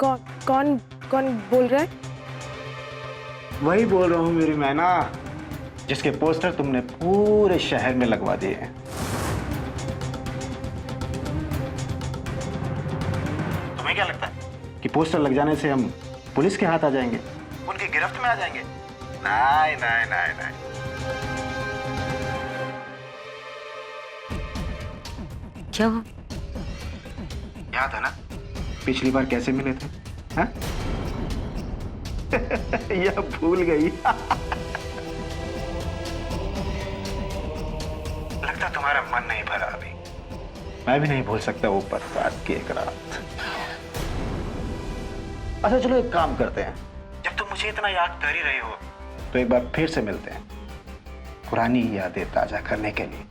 कौन कौन बोल रहा है? वही बोल रहा हूँ मेरी मैना, जिसके पोस्टर तुमने पूरे शहर में लगवा दिए हैं। तुम्हें क्या लगता है कि पोस्टर लग जाने से हम पुलिस के हाथ आ जाएंगे, उनकी गिरफ्त में आ जाएंगे? नहीं नहीं नहीं नहीं। क्या हुआ? याद है ना पिछली बार कैसे मिले थे? हाँ? यह भूल गई। लगता तुम्हारा मन नहीं भरा अभी। मैं भी नहीं भूल सकता वो बरसात की एक रात। अच्छा चलो एक काम करते हैं, जब तुम मुझे इतना याद कर ही रही हो तो एक बार फिर से मिलते हैं, पुरानी यादें ताजा करने के लिए।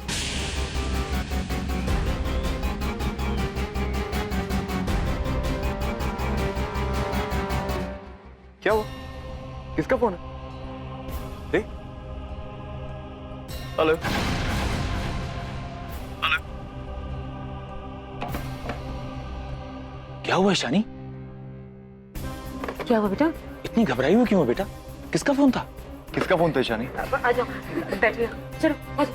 क्या हुआ? किसका फोन है? देख। Hello hello. क्या हुआ ईशानी? क्या हुआ बेटा? इतनी घबराई हुई क्यों हो बेटा? किसका फोन था? किसका फोन था ईशानी? आ जाओ, बैठिए। चलो आ जाओ।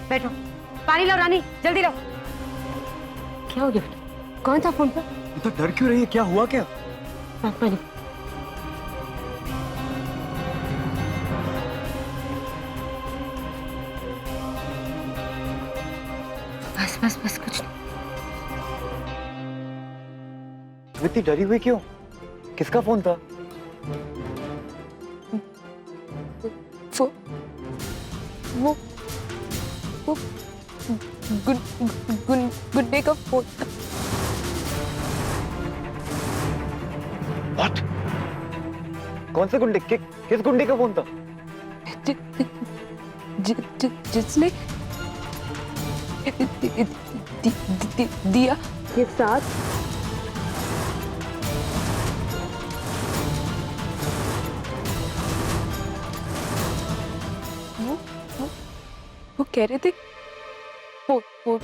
बैठो। पानी लाओ रानी, जल्दी लाओ। क्या हो गया बेटा? कौन था फोन पर? तो डर क्यों रही है? क्या हुआ क्या? पानी। बस बस बस कुछ नहीं। इतनी डरी हुई क्यों? किसका फोन था? वो गुड्डे का फोन था। What? कौन से गुंडे? किस गुंडे का फोन था? जिसने दिया के साथ वो कह रहे थे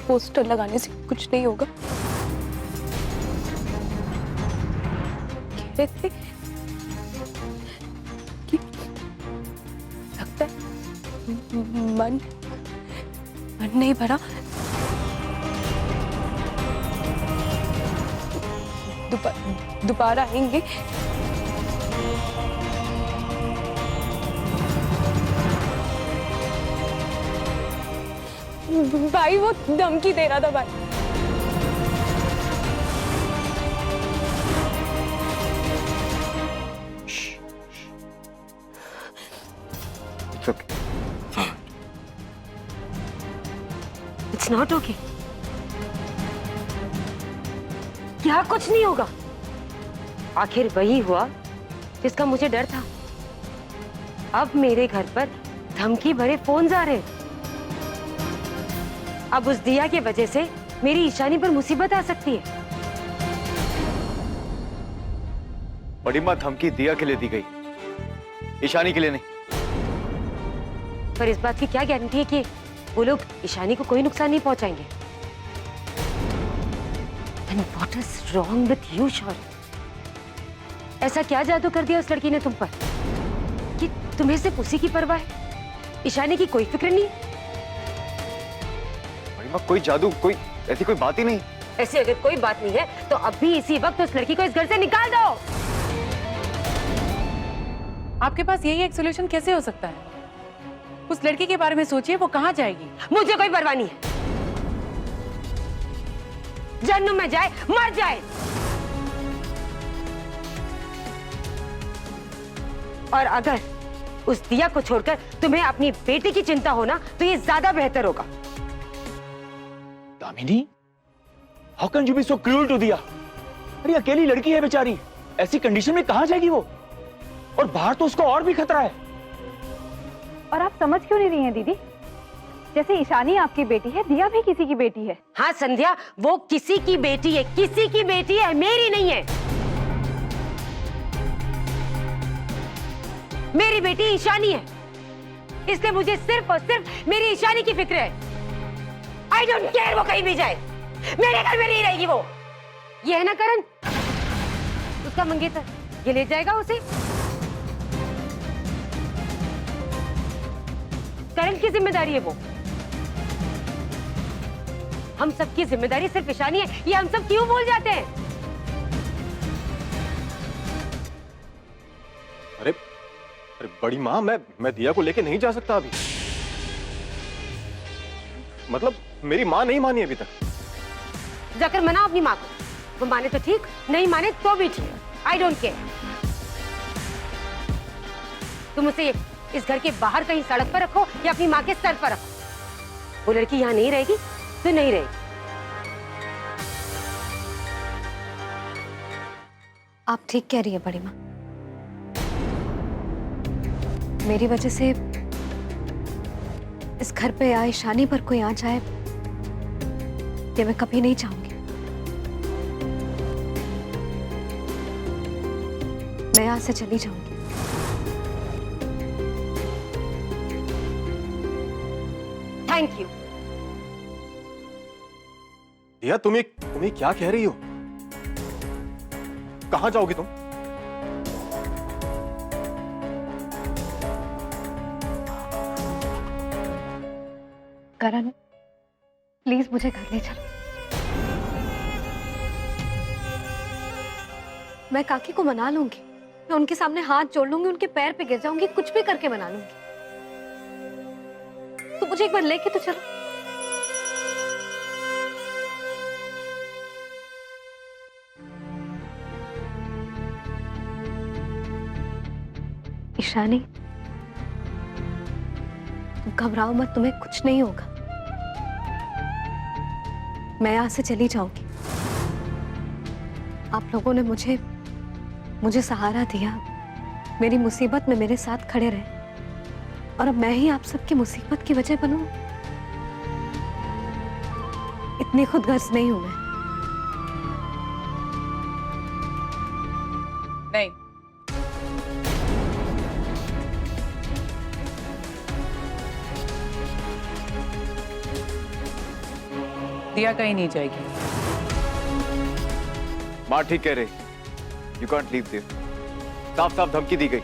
पोस्टर लगाने से कुछ नहीं होगा। कह रहे थे कि लगता है मन नहीं भरा, दोबारा आएंगे। भाई वो धमकी दे रहा था भाई। It's okay. It's not okay. क्या कुछ नहीं होगा? आखिर वही हुआ जिसका मुझे डर था। अब मेरे घर पर धमकी भरे फोन आ रहे हैं। अब उस दिया की वजह से मेरी ईशानी पर मुसीबत आ सकती है। बड़ी माँ धमकी दिया के लिए दी गई, ईशानी के लिए नहीं। पर इस बात की क्या गारंटी है कि वो लोग ईशानी को कोई नुकसान नहीं पहुंचाएंगे? And what is wrong with you, शौर्य? ऐसा क्या जादू कर दिया उस लड़की ने तुम पर कि तुम्हें सिर्फ उसी की परवाह है, ईशानी की कोई फिक्र नहीं? बड़ी माँ कोई जादू, कोई ऐसी कोई बात ही नहीं। ऐसी अगर कोई बात नहीं है तो अभी इसी वक्त उस लड़की को इस घर से निकाल दो। आपके पास यही एक सोल्यूशन कैसे हो सकता है? उस लड़की के बारे में सोचिए, वो कहाँ जाएगी? मुझे कोई परवाह नहीं है। जन्म में जाए मर जाए। और अगर उस दिया को छोड़कर तुम्हें अपनी बेटी की चिंता हो ना तो ये ज्यादा बेहतर होगा। Damini, how can you be so cruel to Diya? अरे अकेली लड़की है बेचारी, ऐसी कंडीशन में कहां जाएगी वो? और बाहर तो उसको और भी खतरा है। और आप समझ क्यों नहीं रही हैं दीदी? जैसे ईशानी आपकी बेटी है, दिया भी किसी की बेटी है। हाँ संध्या, वो किसी की बेटी है, किसी की बेटी है, मेरी नहीं है। मेरी बेटी ईशानी है, इसलिए मुझे सिर्फ और सिर्फ मेरी ईशानी की फिक्र है। आई डोंट केयर वो कहीं भी जाए, मेरे घर में नहीं रहेगी वो। ये है ना करण, उसका मंगेतर, ये ले जाएगा उसे। करण की जिम्मेदारी है वो। हम सबकी जिम्मेदारी सिर्फ ईशानी है, ये हम सब क्यों भूल जाते हैं? अरे अरे बड़ी माँ, मैं दिया को लेके नहीं जा सकता अभी। मतलब मेरी माँ नहीं मानी अभी तक। जाकर मनाओ अपनी माँ को, वो माने तो ठीक, नहीं माने तो भी ठीक, आई डोंट केयर। तुम उसे इस घर के बाहर कहीं सड़क पर रखो या अपनी माँ के सर पर रखो, वो लड़की यहाँ नहीं रहेगी तो नहीं रहेगी। आप ठीक कह रही है बड़ी माँ। मेरी वजह से इस घर पे या ईशानी पर कोई आ जाए, ये मैं कभी नहीं चाहूंगी। मैं यहाँ से चली जाऊंगी। Thank you. दिया, तुम्हें क्या कह रही हो? कहां जाओगी तुम? करण, प्लीज मुझे घर ले चलो। मैं काकी को मना लूंगी, मैं उनके सामने हाथ जोड़ लूंगी, उनके पैर पे गिर जाऊंगी, कुछ भी करके मना लूंगी। तो मुझे एक बार लेके तो चलो। ईशानी, तुम घबराओ मत, तुम्हें कुछ नहीं होगा। मैं यहां से चली जाऊंगी। आप लोगों ने मुझे सहारा दिया, मेरी मुसीबत में मेरे साथ खड़े रहे, और अब मैं ही आप सबकी मुसीबत की वजह बनूं? इतनी खुदगर्ज नहीं हूं मैं। नहीं, दिया कहीं नहीं जाएगी। माँ ठीक कह रही, यू कांट लीव देयर। साफ साफ धमकी दी गई,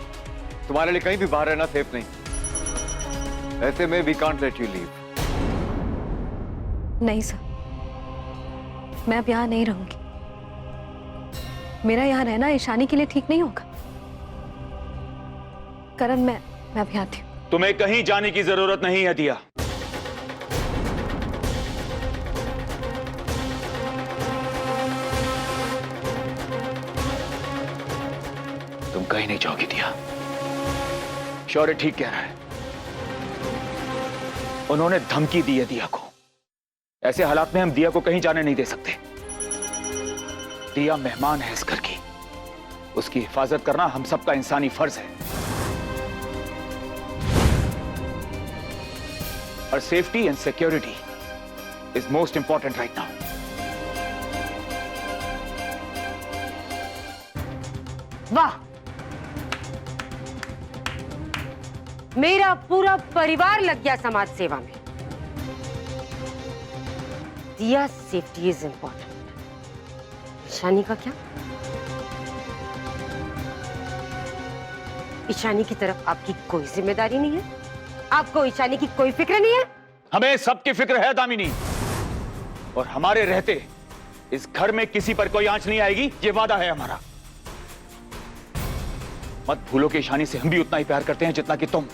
तुम्हारे लिए कहीं भी बाहर रहना सेफ नहीं। ऐसे में we can't let you leave. नहीं सर, मैं अब यहाँ नहीं रहूंगी। मेरा यहाँ रहना ईशानी के लिए ठीक नहीं होगा। करण, मैं अब यहाँ थी। तुम्हें कहीं जाने की जरूरत नहीं है दिया। तुम कहीं नहीं जाओगी दिया। शौर्य ठीक कह रहा है, उन्होंने धमकी दी है दिया को। ऐसे हालात में हम दिया को कहीं जाने नहीं दे सकते। दिया मेहमान है इस घर की, उसकी हिफाजत करना हम सबका इंसानी फर्ज है। और safety and security is most important right now. वाह, मेरा पूरा परिवार लग गया समाज सेवा में। दिया, सेफ्टी इज इंपॉर्टेंट। ईशानी का क्या? ईशानी की तरफ आपकी कोई जिम्मेदारी नहीं है? आपको ईशानी की कोई फिक्र नहीं है? हमें सबकी फिक्र है दामिनी, और हमारे रहते इस घर में किसी पर कोई आंच नहीं आएगी, ये वादा है हमारा। मत भूलो कि ईशानी से हम भी उतना ही प्यार करते हैं जितना कि तुम।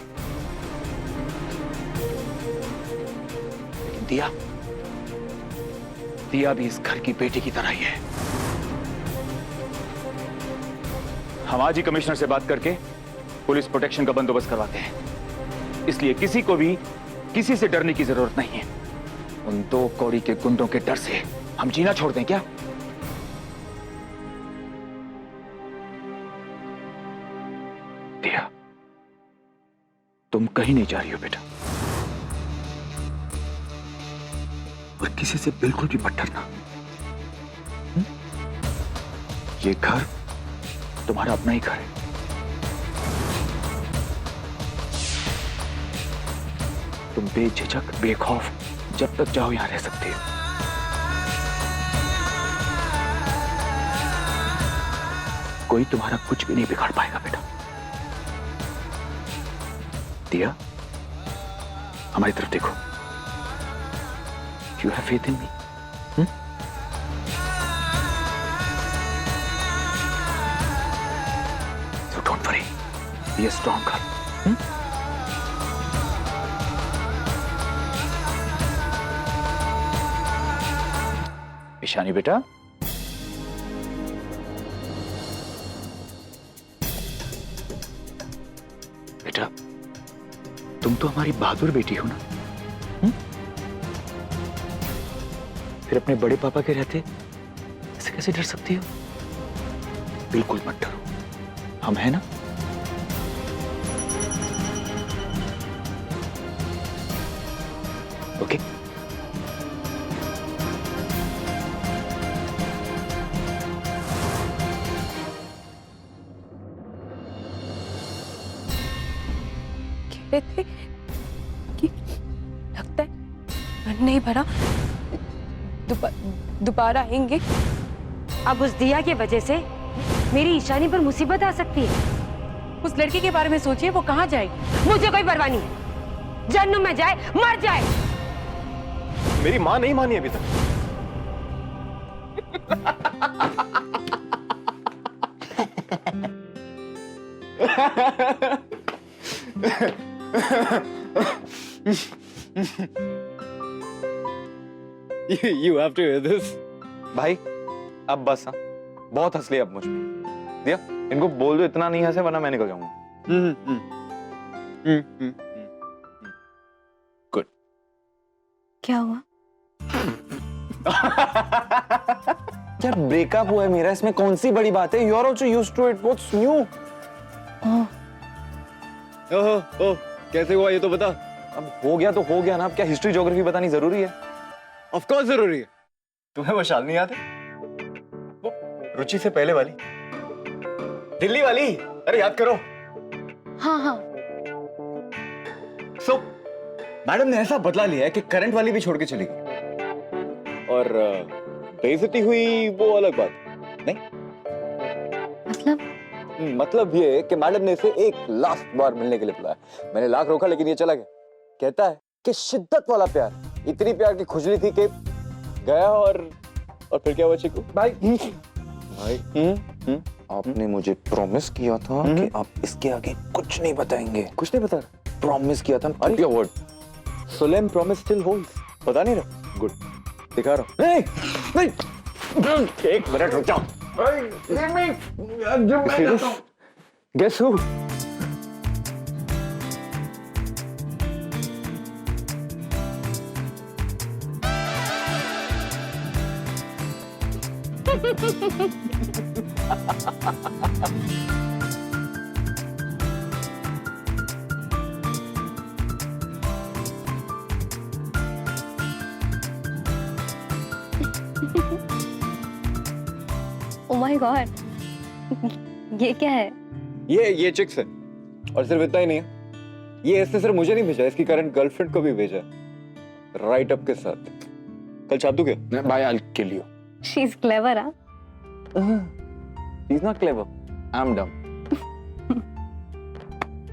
लेकिन दिया भी इस घर की बेटी की तरह ही है। हम आज ही कमिश्नर से बात करके पुलिस प्रोटेक्शन का बंदोबस्त करवाते हैं, इसलिए किसी को भी किसी से डरने की जरूरत नहीं है। उन दो कौड़ी के गुंडों के डर से हम जीना छोड़ दें क्या? दिया, तुम कहीं नहीं जा रही हो बेटा, और किसी से बिल्कुल भी मत डरना। ये घर तुम्हारा अपना ही घर है। तुम बेझिझक बेखौफ जब तक चाहो यहां रह सकते हो। कोई तुम्हारा कुछ भी नहीं बिगाड़ पाएगा बेटा। दिया, हमारी तरफ देखो। You have faith in me. So don't worry. Be a strong girl. Ishani बेटा, बेटा तुम तो हमारी बहादुर बेटी हो ना। फिर अपने बड़े पापा के रहते ऐसे कैसे डर सकती हो? बिल्कुल मत डरो, हम हैं ना। ओके कह रहे थे कि लगता है मन नहीं भरा, दोबारा आएंगे। अब उस दिया की वजह से मेरी ईशानी पर मुसीबत आ सकती है। उस लड़की के बारे में सोचिए, वो कहाँ जाएगी? मुझे कोई परवाह नहीं है, जन्म में जाए मर जाए। मेरी माँ नहीं मानी अभी तक। You have to hear this. भाई अब बस, हाँ बहुत हंस लिया अब मुझ पे। दिया, इनको बोल दो इतना नहीं हंसे वरना मैं निकल जाऊंगा। गुड। क्या हुआ? यार ब्रेकअप हुआ है मेरा, इसमें कौन सी बड़ी बात है? You are also used to it, what's new? Oh कैसे हुआ ये तो बता। अब हो गया तो हो गया ना, अब क्या हिस्ट्री ज्योग्राफी बतानी जरूरी है? ऑफ कोर्स जरूरी है। तुम्हें वो शाल नहीं याद है? वो रुचि से पहले वाली, दिल्ली वाली। अरे याद करो। हाँ। सो मैडम ने ऐसा बदला लिया है कि करंट वाली भी छोड़ के चली गई। और बेइज्जती हुई वो अलग बात नहीं। मतलब? मतलब ये कि मैडम ने इसे एक लास्ट बार मिलने के लिए बुलाया। मैंने लाख रोका लेकिन ये चला गया। कहता है कि शिद्दत वाला प्यार, इतनी प्यार की खुजली थी कि गया। और फिर क्या हुआ चिकू? भाई आपने मुझे प्रॉमिस किया था कि आप इसके आगे कुछ नहीं बताएंगे। कुछ नहीं बता? प्रॉमिस किया था। अरे your word. Solemn promise still holds. पता नहीं रहा? गुड, दिखा रहा हूं। नहीं एक मिनट रुक जाओ। Guess who? Oh my God, ये क्या है? ये चिक्स है। और सिर्फ इतना ही नहीं है, ये इसने सिर्फ मुझे नहीं भेजा, इसकी करंट गर्लफ्रेंड को भी भेजा, राइट अप के साथ। कल छाप दूं क्या? Bye, I'll kill you. She's clever, huh? He's not clever. I'm dumb.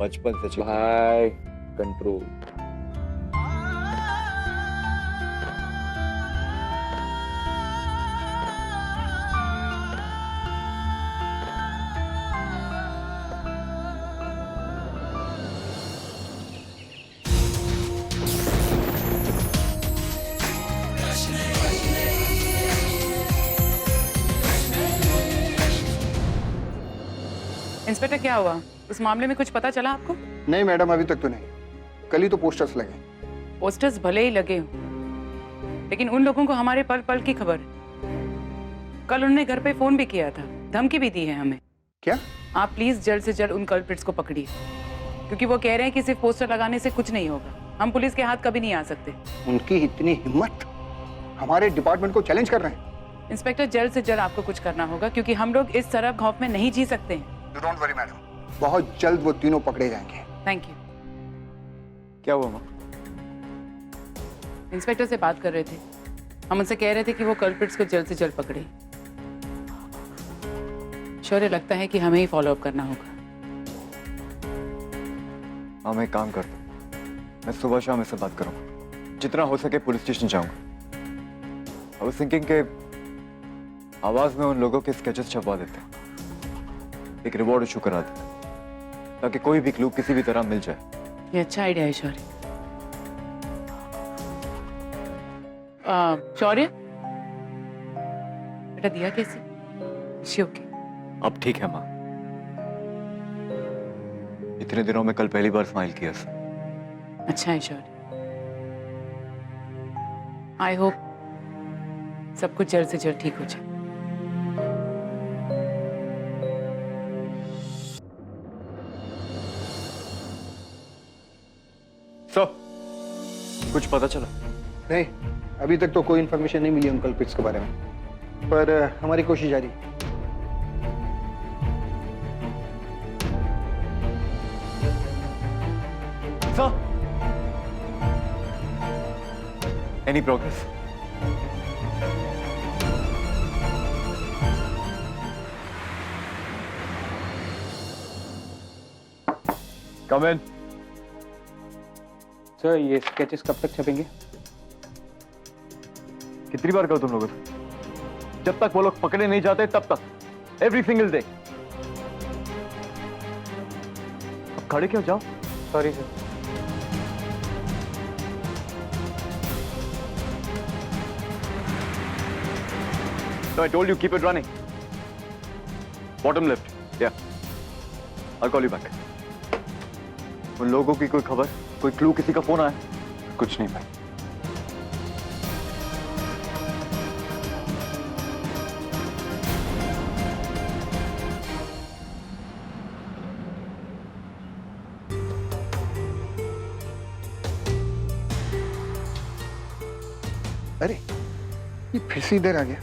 बचपन से चिकू। Bye. Control. इंस्पेक्टर क्या हुआ? इस मामले में कुछ पता चला आपको? नहीं मैडम, अभी तक तो नहीं। कल ही तो पोस्टर्स लगे। पोस्टर्स भले ही लगे हों, लेकिन उन लोगों को हमारे पल पल की खबर है। कल उन्होंने घर पे फोन भी किया था, धमकी भी दी है हमें। क्या? आप प्लीज जल्द से जल्द उन कल्प्रिट्स को पकड़िए, क्योंकि वो कह रहे हैं कि सिर्फ पोस्टर लगाने से कुछ नहीं होगा। हम पुलिस के हाथ कभी नहीं आ सकते। उनकी इतनी हिम्मत, हमारे डिपार्टमेंट को चैलेंज कर रहे हैं। इंस्पेक्टर, जल्द से जल्द आपको कुछ करना होगा, क्योंकि हम लोग इस तरह खौफ में नहीं जी सकते हैं। डोंट वरी मैडम, बहुत जल्द वो तीनों पकड़े जाएंगे। Thank you. क्या हुआ माँ? इंस्पेक्टर से बात कर रहे थे, हम उनसे कह रहे थे कि वो कल्प्रिट्स को जल्द से जल्द पकड़े। शौर्य, लगता है कि हमें ही फॉलो अप करना होगा। हाँ, मैं एक काम करता हूँ, मैं सुबह शाम इससे बात करूँगा, जितना हो सके पुलिस स्टेशन जाऊँगा। आई वाज थिंकिंग के आवाज में उन लोगों के स्केचेस छपवा देते हैं, एक रिवॉर्ड इशू करा देते हैं, ताकि कोई भी क्लू किसी भी तरह मिल जाए। ये अच्छा आइडिया है शौर्य। शौर्य, बेटा दिया कैसे? She okay? अब ठीक है माँ। इतने दिनों में कल पहली बार स्माइल किया सर। अच्छा है शौर्य। आई होप सब कुछ जल्द से जल्द ठीक हो जाए। कुछ पता चला? नहीं, अभी तक तो कोई इन्फॉर्मेशन नहीं मिली उन कल्प्रिट्स के बारे में, पर हमारी कोशिश जारी है। Sir, any progress? Come in. Sir, ये स्केचेस कब तक छपेंगे? कितनी बार कहो तुम लोगों से? जब तक वो लोग पकड़े नहीं जाते तब तक, एवरी सिंगल डे। अब खड़े क्यों? जाओ। Sorry sir. No, I told you keep it running. Bottom left. Yeah. I'll call you back. उन लोगों की कोई खबर, कोई क्लू, किसी का फोन आया? कुछ नहीं भाई। अरे, ये फिर से इधर आ गया।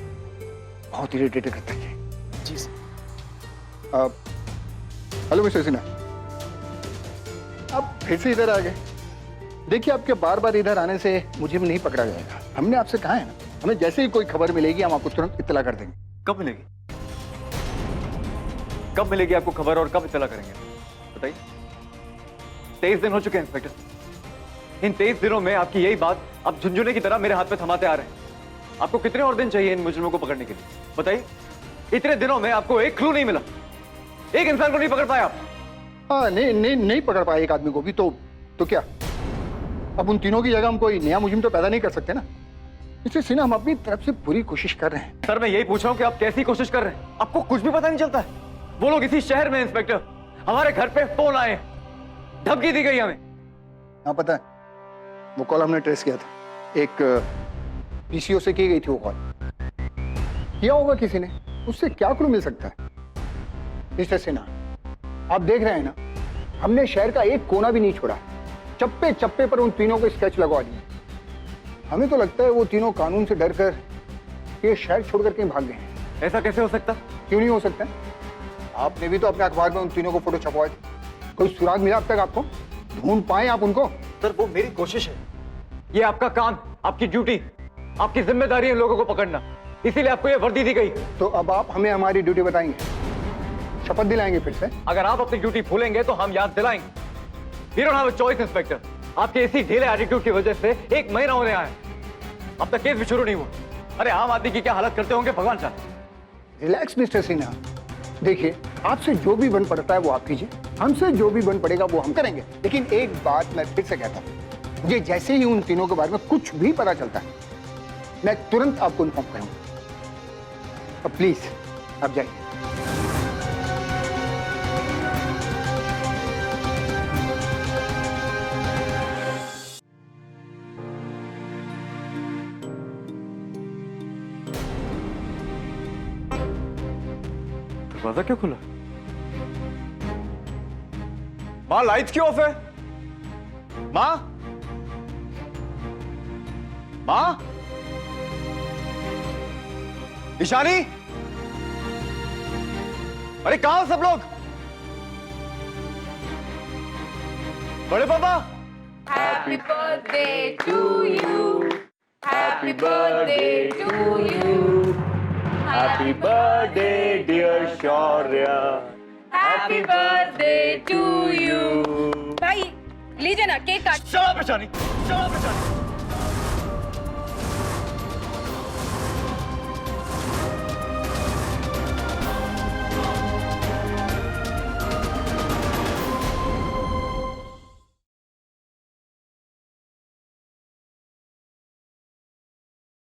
बहुत इरिटेट करता है। जी सर। हेलो मिस्टर सिन्हा, आप फिर से इधर आ गए। देखिए, आपके बार बार इधर आने से मुझे भी नहीं पकड़ा जाएगा। हमने आपसे कहा है ना, हमें जैसे ही कोई खबर मिलेगी हम आपको तुरंत इत्तला कर देंगे। कब मिलेगी? कब मिलेगी आपको खबर और कब इत्तला करेंगे? बताइए। 23 दिन हो चुके हैं इंस्पेक्टर। इन 23 दिनों में आपकी यही बात आप झुंझुने की तरह मेरे हाथ में थमाते आ रहे हैं। आपको कितने और दिन चाहिए इन मुजरिमों को पकड़ने के लिए? बताइए। इतने दिनों में आपको एक क्लू नहीं मिला, एक इंसान को नहीं पकड़ पाए आप। हाँ, नहीं पकड़ पाए एक आदमी को भी, तो क्या अब उन तीनों की जगह हम कोई नया मुजिम तो पैदा नहीं कर सकते ना। इसलिए सिन्हा, हम अपनी तरफ से पूरी कोशिश कर रहे हैं। सर, मैं यही पूछ रहा हूँ कि आप कैसी कोशिश कर रहे हैं? आपको कुछ भी पता नहीं चलता है? वो लोग इसी शहर में इंस्पेक्टर, हमारे घर पे फोन आए, धमकी दी गई हमें। हाँ पता है, वो कॉल हमने ट्रेस किया था। एक पीसीओ से की गई थी वो कॉल। किया होगा किसी ने, उससे क्या क्लू मिल सकता है? मिस्टर सिन्हा, आप देख रहे हैं ना, हमने शहर का एक कोना भी नहीं छोड़ा। चप्पे चप्पे पर उन तीनों को स्केच लगवा दिए। हमें तो लगता है वो तीनों कानून से डरकर ये शहर छोड़कर कहीं भाग गए हैं। ऐसा कैसे हो सकता? क्यों नहीं हो सकता? आपने भी तो अपने अखबार में उन तीनों को फोटो छपवाए थे। कोई सुराग मिला अब तक आपको? ढूंढ पाए आप उनको? सर, वो मेरी कोशिश है। ये आपका काम, आपकी ड्यूटी, आपकी जिम्मेदारी है लोगों को पकड़ना, इसीलिए आपको ये वर्दी दी गई। तो अब आप हमें हमारी ड्यूटी बताएंगे, शपथ दिलाएंगे फिर से? अगर आप अपनी ड्यूटी भूलेंगे तो हम याद दिलाएंगे। We don't have a choice, inspector. आपके इसी ढीले एटीट्यूड की वजह से 1 महीना होने आया, अब तक केस भी शुरू नहीं हुआ। अरे आम आदमी की क्या हालत करते होंगे भगवान जाने। रिलैक्स मिस्टर सिन्हा, देखिए, आपसे जो भी बन पड़ता है वो आप कीजिए, हमसे जो भी बन पड़ेगा वो हम करेंगे। लेकिन एक बात मैं फिर से कहता हूँ, मुझे जैसे ही उन तीनों के बारे में कुछ भी पता चलता है मैं तुरंत आपको इन्फॉर्म करूंगा। अब प्लीज आप जाइए। दरवाजा क्यों खुला? माँ, लाइट्स क्यों ऑफ है? माँ, माँ, ईशानी, अरे कहां हो सब लोग? बड़े पापा, Happy birthday to you. Happy birthday to you. Happy birthday. Birthday dear Shaurya. Happy birthday to you. भाई लीजिए ना केक काट। शराब पेशानी, शराब पेशानी।